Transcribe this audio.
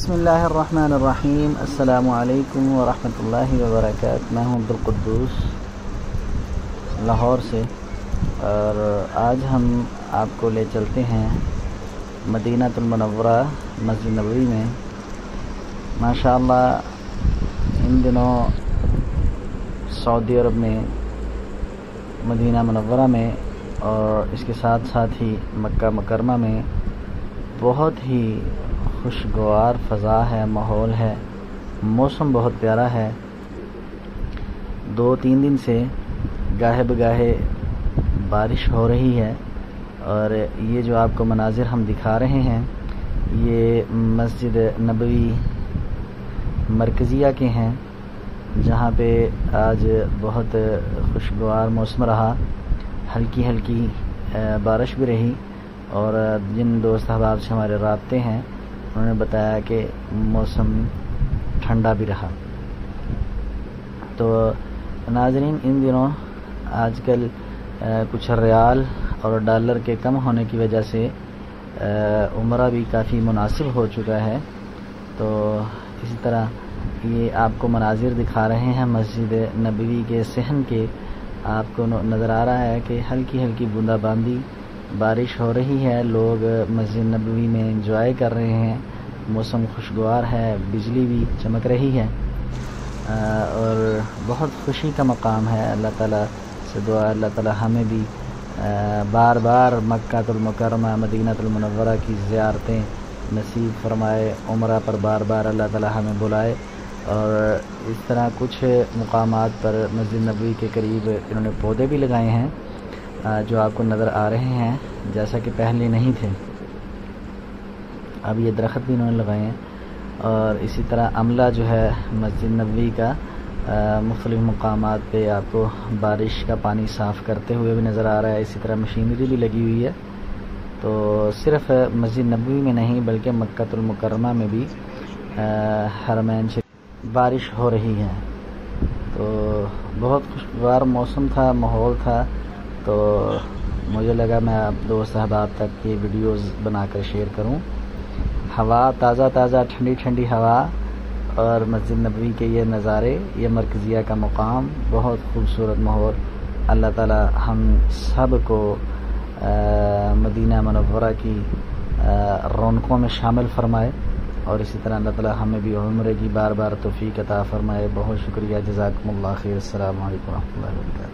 بسم اللہ الرحمن الرحیم۔ السلام علیکم ورحمۃ اللہ وبرکاتہ۔ میں ہوں عبدالقدوس لاہور سے، اور آج ہم آپ کو لے چلتے ہیں مدینہ المنورہ مسجد نبوی میں۔ ماشاءاللہ ان دنوں سعودی عرب میں مدینہ منورہ میں اور اس کے ساتھ ساتھ ہی مکہ مکرمہ میں بہت ہی خوشگوار فضا ہے، ماحول ہے، موسم بہت پیارا ہے۔ 2-3 دن سے گاہے بگاہے بارش ہو رہی ہے، اور یہ جو آپ کو مناظر ہم دکھا رہے ہیں یہ مسجد نبوی مرکزیہ کے ہیں، جہاں پہ آج بہت خوشگوار موسم رہا، ہلکی ہلکی بارش بھی رہی، اور جن دوست احباب سے ہمارے رابطے ہیں انہوں نے بتایا کہ موسم ٹھنڈا بھی رہا۔ تو ناظرین، ان دنوں آج کل کچھ ریال اور ڈالر کے کم ہونے کی وجہ سے عمرہ بھی کافی مناسب ہو چکا ہے، تو اسی طرح یہ آپ کو مناظر دکھا رہے ہیں مسجد نبوی کے صحن کے۔ آپ کو نظر آ رہا ہے کہ ہلکی ہلکی بوندا باندی بارش ہو رہی ہے، لوگ مسجد نبوی میں انجوائے کر رہے ہیں، موسم خوشگوار ہے، بجلی بھی چمک رہی ہے، اور بہت خوشی کا مقام ہے۔ اللہ تعالیٰ سے دعا، اللہ تعالیٰ ہمیں بھی بار بار مکہ المکرمہ مدینہ المنورہ کی زیارتیں نصیب فرمائے، عمرہ پر بار بار اللہ تعالیٰ ہمیں بلائے۔ اور اس طرح کچھ مقامات پر مسجد نبوی کے قریب انہوں نے پودے بھی لگائے ہیں جو آپ کو نظر آ رہے ہیں، جیسا کہ پہلے نہیں تھے، اب یہ درخت بھی انہوں نے لگائے ہیں۔ اور اسی طرح عملہ جو ہے مسجد نبوی کا مختلف مقامات پہ آپ کو بارش کا پانی صاف کرتے ہوئے بھی نظر آ رہا ہے۔ اسی طرح مشینری بھی لگی ہوئی ہے، تو صرف مسجد نبوی میں نہیں بلکہ مکہ المکرمہ میں بھی حرمین سے بارش ہو رہی ہے۔ تو بہت خوشگوار موسم تھا، ماحول تھا، تو مجھے لگا میں آپ دوست احباب تک یہ ویڈیوز بنا کر شیئر کروں۔ ہوا تازہ تازہ، ٹھنڈی ٹھنڈی ہوا، اور مسجد نبوی کے یہ نظارے، یہ مرکزیہ کا مقام، بہت خوبصورت ماحول۔ اللہ تعالی ہم سب کو مدینہ منورہ کی رونقوں میں شامل فرمائے، اور اسی طرح اللہ تعالی ہمیں بھی عمرے کی بار بار توفیق عطا فرمائے۔ بہت شکریہ، جزاکم اللہ خیر۔ السلام علیکم ورحمۃ اللہ وبرکاتہ۔